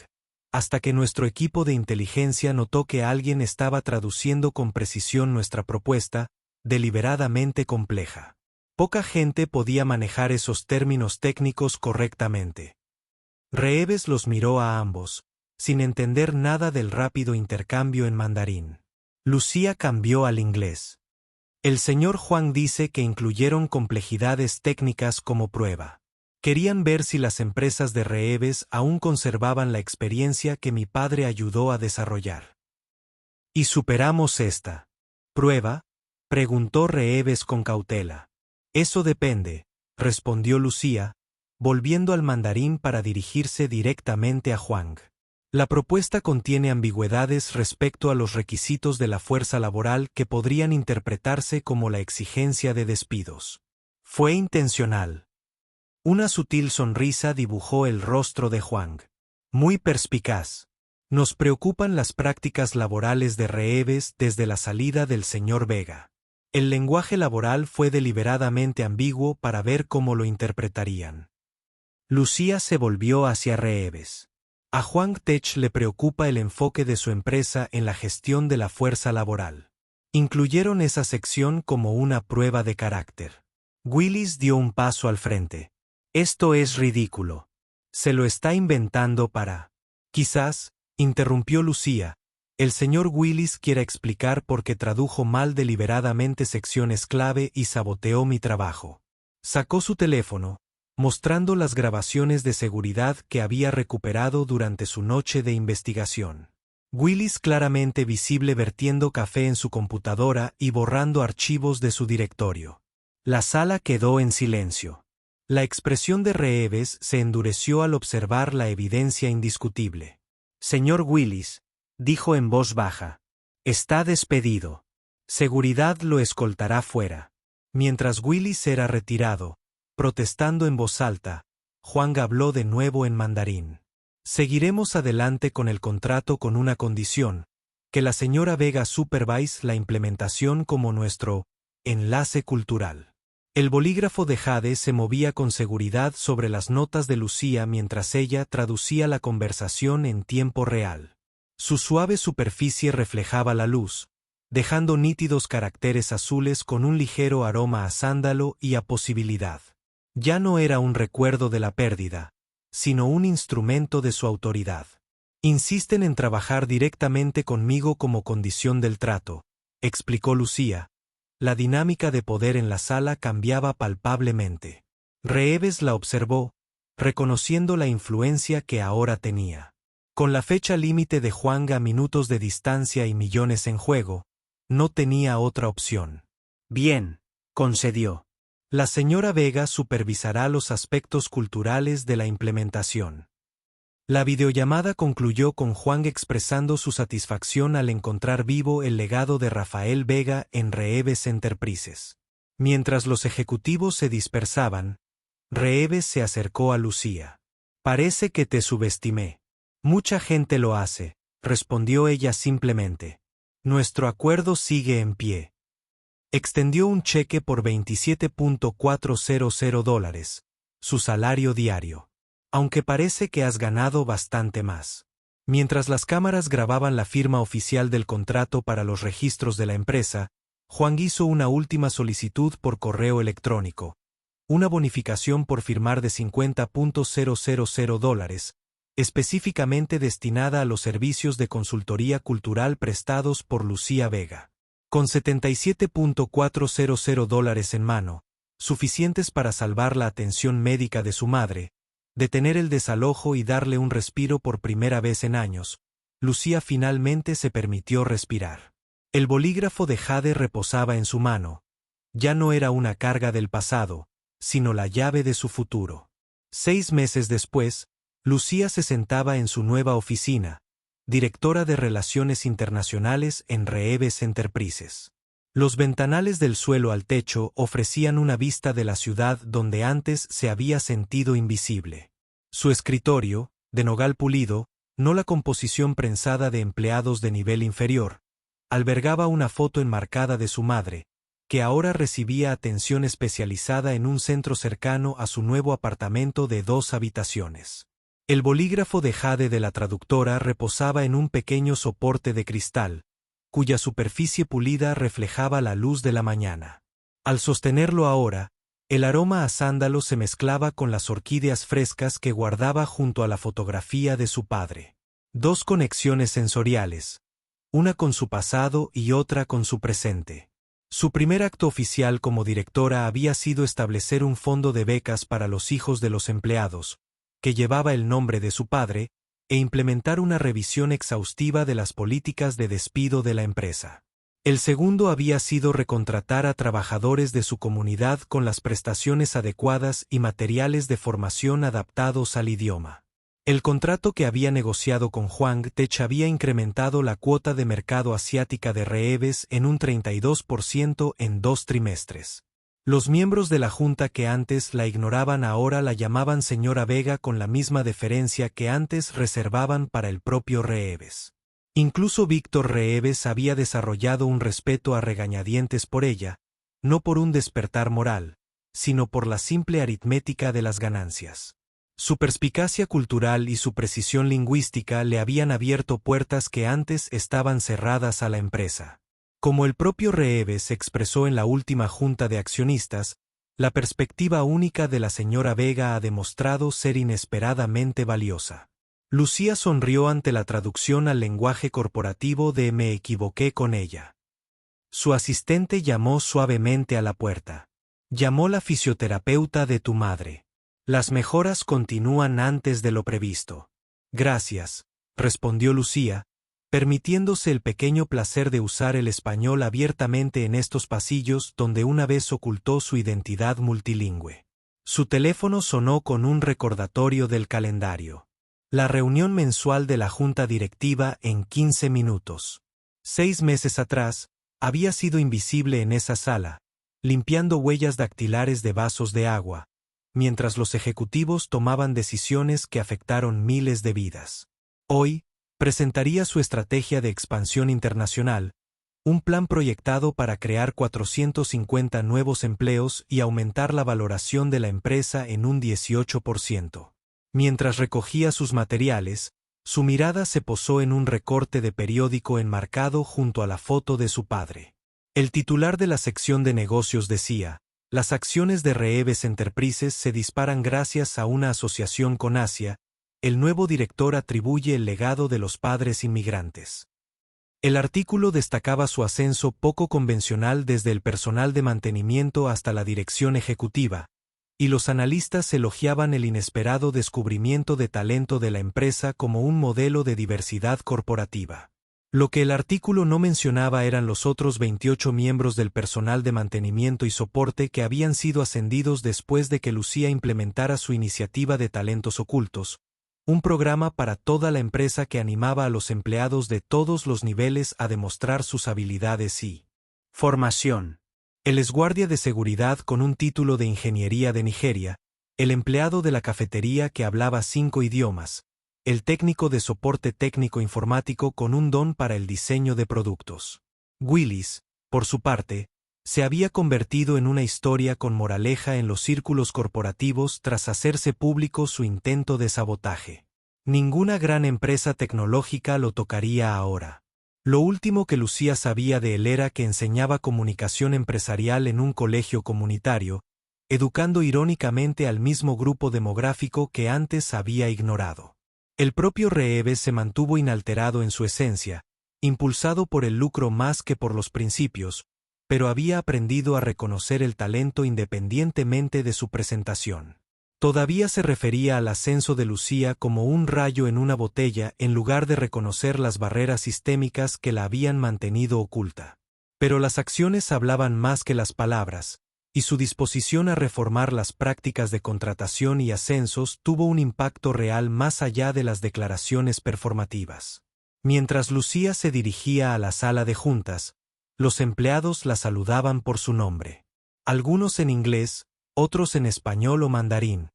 hasta que nuestro equipo de inteligencia notó que alguien estaba traduciendo con precisión nuestra propuesta, deliberadamente compleja. Poca gente podía manejar esos términos técnicos correctamente. Reeves los miró a ambos, sin entender nada del rápido intercambio en mandarín. Lucía cambió al inglés. El señor Huang dice que incluyeron complejidades técnicas como prueba. Querían ver si las empresas de Reeves aún conservaban la experiencia que mi padre ayudó a desarrollar. ¿Y superamos esta prueba?, preguntó Reeves con cautela. Eso depende, respondió Lucía, volviendo al mandarín para dirigirse directamente a Huang. La propuesta contiene ambigüedades respecto a los requisitos de la fuerza laboral que podrían interpretarse como la exigencia de despidos. Fue intencional. Una sutil sonrisa dibujó el rostro de Huang. Muy perspicaz. Nos preocupan las prácticas laborales de Reeves desde la salida del señor Vega. El lenguaje laboral fue deliberadamente ambiguo para ver cómo lo interpretarían. Lucía se volvió hacia Reeves. A Huang Tech le preocupa el enfoque de su empresa en la gestión de la fuerza laboral. Incluyeron esa sección como una prueba de carácter. Willis dio un paso al frente. Esto es ridículo. Se lo está inventando para... Quizás, interrumpió Lucía, el señor Willis quiera explicar por qué tradujo mal deliberadamente secciones clave y saboteó mi trabajo. Sacó su teléfono, mostrando las grabaciones de seguridad que había recuperado durante su noche de investigación. Willis claramente visible vertiendo café en su computadora y borrando archivos de su directorio. La sala quedó en silencio. La expresión de Reeves se endureció al observar la evidencia indiscutible. Señor Willis, dijo en voz baja, está despedido. Seguridad lo escoltará fuera. Mientras Willis era retirado, protestando en voz alta, Huang habló de nuevo en mandarín. Seguiremos adelante con el contrato con una condición, que la señora Vega supervise la implementación como nuestro enlace cultural. El bolígrafo de Jade se movía con seguridad sobre las notas de Lucía mientras ella traducía la conversación en tiempo real. Su suave superficie reflejaba la luz, dejando nítidos caracteres azules con un ligero aroma a sándalo y a posibilidad. Ya no era un recuerdo de la pérdida, sino un instrumento de su autoridad. Insisten en trabajar directamente conmigo como condición del trato, explicó Lucía. La dinámica de poder en la sala cambiaba palpablemente. Reeves la observó, reconociendo la influencia que ahora tenía. Con la fecha límite de Huang a minutos de distancia y millones en juego, no tenía otra opción. Bien, concedió. La señora Vega supervisará los aspectos culturales de la implementación. La videollamada concluyó con Huang expresando su satisfacción al encontrar vivo el legado de Rafael Vega en Reeves Enterprises. Mientras los ejecutivos se dispersaban, Reeves se acercó a Lucía. Parece que te subestimé. Mucha gente lo hace, respondió ella simplemente. Nuestro acuerdo sigue en pie. Extendió un cheque por $27.400, su salario diario. Aunque parece que has ganado bastante más. Mientras las cámaras grababan la firma oficial del contrato para los registros de la empresa, Huang hizo una última solicitud por correo electrónico. Una bonificación por firmar de $50.000, específicamente destinada a los servicios de consultoría cultural prestados por Lucía Vega. Con $77.400 en mano, suficientes para salvar la atención médica de su madre, detener el desalojo y darle un respiro por primera vez en años. Lucía finalmente se permitió respirar. El bolígrafo de jade reposaba en su mano. Ya no era una carga del pasado, sino la llave de su futuro. 6 meses después, Lucía se sentaba en su nueva oficina, directora de Relaciones Internacionales en Reeves Enterprises. Los ventanales del suelo al techo ofrecían una vista de la ciudad donde antes se había sentido invisible. Su escritorio, de nogal pulido, no la composición prensada de empleados de nivel inferior, albergaba una foto enmarcada de su madre, que ahora recibía atención especializada en un centro cercano a su nuevo apartamento de 2 habitaciones. El bolígrafo de jade de la traductora reposaba en un pequeño soporte de cristal, cuya superficie pulida reflejaba la luz de la mañana. Al sostenerlo ahora, el aroma a sándalo se mezclaba con las orquídeas frescas que guardaba junto a la fotografía de su padre. 2 conexiones sensoriales, una con su pasado y otra con su presente. Su primer acto oficial como directora había sido establecer un fondo de becas para los hijos de los empleados, que llevaba el nombre de su padre, e implementar una revisión exhaustiva de las políticas de despido de la empresa. El segundo había sido recontratar a trabajadores de su comunidad con las prestaciones adecuadas y materiales de formación adaptados al idioma. El contrato que había negociado con Huang Tech había incrementado la cuota de mercado asiática de Reeves en un 32% en 2 trimestres. Los miembros de la junta que antes la ignoraban ahora la llamaban señora Vega con la misma deferencia que antes reservaban para el propio Reeves. Incluso Víctor Reeves había desarrollado un respeto a regañadientes por ella, no por un despertar moral, sino por la simple aritmética de las ganancias. Su perspicacia cultural y su precisión lingüística le habían abierto puertas que antes estaban cerradas a la empresa. Como el propio Reeves expresó en la última junta de accionistas, la perspectiva única de la señora Vega ha demostrado ser inesperadamente valiosa. Lucía sonrió ante la traducción al lenguaje corporativo de "me equivoqué con ella". Su asistente llamó suavemente a la puerta. Llamó la fisioterapeuta de tu madre. Las mejoras continúan antes de lo previsto. Gracias, respondió Lucía, permitiéndose el pequeño placer de usar el español abiertamente en estos pasillos donde una vez ocultó su identidad multilingüe. Su teléfono sonó con un recordatorio del calendario. La reunión mensual de la junta directiva en 15 minutos. 6 meses atrás, había sido invisible en esa sala, limpiando huellas dactilares de vasos de agua, mientras los ejecutivos tomaban decisiones que afectaron miles de vidas. Hoy, presentaría su estrategia de expansión internacional, un plan proyectado para crear 450 nuevos empleos y aumentar la valoración de la empresa en un 18%. Mientras recogía sus materiales, su mirada se posó en un recorte de periódico enmarcado junto a la foto de su padre. El titular de la sección de negocios decía: las acciones de Reeves Enterprises se disparan gracias a una asociación con Asia. El nuevo director atribuye el legado de los padres inmigrantes. El artículo destacaba su ascenso poco convencional desde el personal de mantenimiento hasta la dirección ejecutiva, y los analistas elogiaban el inesperado descubrimiento de talento de la empresa como un modelo de diversidad corporativa. Lo que el artículo no mencionaba eran los otros 28 miembros del personal de mantenimiento y soporte que habían sido ascendidos después de que Lucía implementara su iniciativa de talentos ocultos, un programa para toda la empresa que animaba a los empleados de todos los niveles a demostrar sus habilidades y formación. El exguardia de seguridad con un título de ingeniería de Nigeria, el empleado de la cafetería que hablaba 5 idiomas, el técnico de soporte técnico informático con un don para el diseño de productos. Willis, por su parte, se había convertido en una historia con moraleja en los círculos corporativos tras hacerse público su intento de sabotaje. Ninguna gran empresa tecnológica lo tocaría ahora. Lo último que Lucía sabía de él era que enseñaba comunicación empresarial en un colegio comunitario, educando irónicamente al mismo grupo demográfico que antes había ignorado. El propio Reeves se mantuvo inalterado en su esencia, impulsado por el lucro más que por los principios, pero había aprendido a reconocer el talento independientemente de su presentación. Todavía se refería al ascenso de Lucía como un rayo en una botella en lugar de reconocer las barreras sistémicas que la habían mantenido oculta. Pero las acciones hablaban más que las palabras, y su disposición a reformar las prácticas de contratación y ascensos tuvo un impacto real más allá de las declaraciones performativas. Mientras Lucía se dirigía a la sala de juntas, los empleados la saludaban por su nombre. Algunos en inglés, otros en español o mandarín.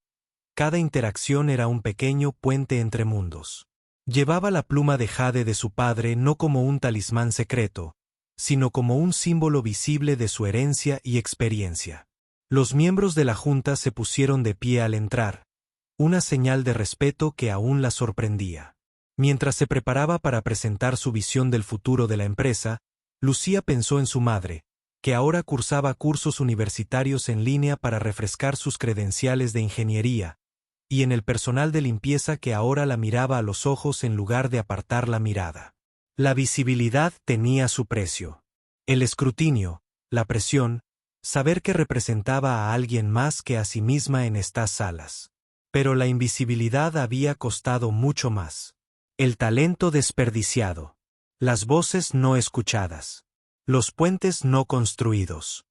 Cada interacción era un pequeño puente entre mundos. Llevaba la pluma de jade de su padre no como un talismán secreto, sino como un símbolo visible de su herencia y experiencia. Los miembros de la junta se pusieron de pie al entrar, una señal de respeto que aún la sorprendía. Mientras se preparaba para presentar su visión del futuro de la empresa, Lucía pensó en su madre, que ahora cursaba cursos universitarios en línea para refrescar sus credenciales de ingeniería, y en el personal de limpieza que ahora la miraba a los ojos en lugar de apartar la mirada. La visibilidad tenía su precio. El escrutinio, la presión, saber que representaba a alguien más que a sí misma en estas salas. Pero la invisibilidad había costado mucho más. El talento desperdiciado. Las voces no escuchadas. Los puentes no construidos.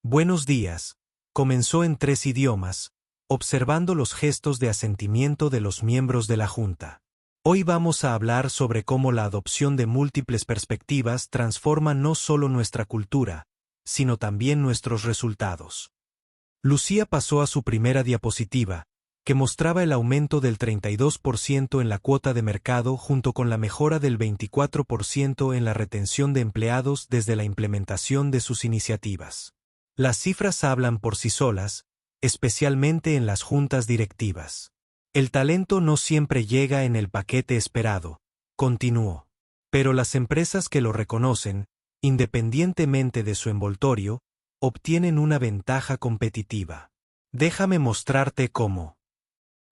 Buenos días, comenzó en 3 idiomas, observando los gestos de asentimiento de los miembros de la Junta. Hoy vamos a hablar sobre cómo la adopción de múltiples perspectivas transforma no solo nuestra cultura, sino también nuestros resultados. Lucía pasó a su primera diapositiva, que mostraba el aumento del 32% en la cuota de mercado junto con la mejora del 24% en la retención de empleados desde la implementación de sus iniciativas. Las cifras hablan por sí solas, especialmente en las juntas directivas. El talento no siempre llega en el paquete esperado, continuó. Pero las empresas que lo reconocen, independientemente de su envoltorio, obtienen una ventaja competitiva. Déjame mostrarte cómo.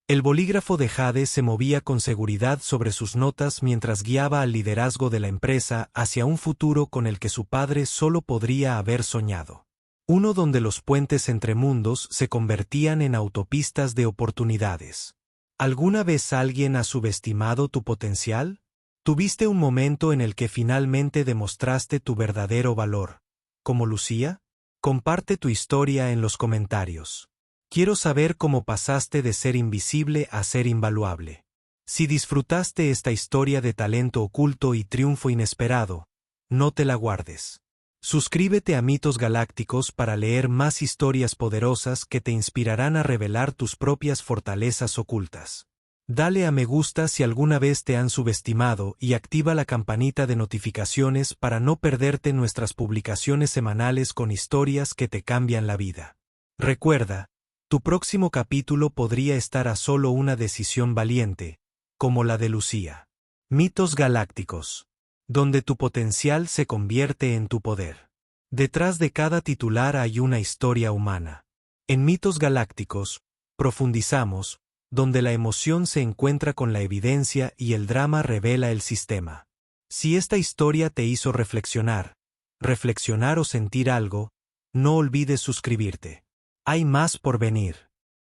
El bolígrafo de Jade se movía con seguridad sobre sus notas mientras guiaba al liderazgo de la empresa hacia un futuro con el que su padre solo podría haber soñado. Uno donde los puentes entre mundos se convertían en autopistas de oportunidades. ¿Alguna vez alguien ha subestimado tu potencial? ¿Tuviste un momento en el que finalmente demostraste tu verdadero valor, como Lucía? Comparte tu historia en los comentarios. Quiero saber cómo pasaste de ser invisible a ser invaluable. Si disfrutaste esta historia de talento oculto y triunfo inesperado, no te la guardes. Suscríbete a Mitos Galácticos para leer más historias poderosas que te inspirarán a revelar tus propias fortalezas ocultas. Dale a me gusta si alguna vez te han subestimado y activa la campanita de notificaciones para no perderte nuestras publicaciones semanales con historias que te cambian la vida. Recuerda, tu próximo capítulo podría estar a solo una decisión valiente, como la de Lucía. Mitos Galácticos. Donde tu potencial se convierte en tu poder. Detrás de cada titular hay una historia humana. En Mitos Galácticos, profundizamos, donde la emoción se encuentra con la evidencia y el drama revela el sistema. Si esta historia te hizo reflexionar o sentir algo, no olvides suscribirte. Hay más por venir.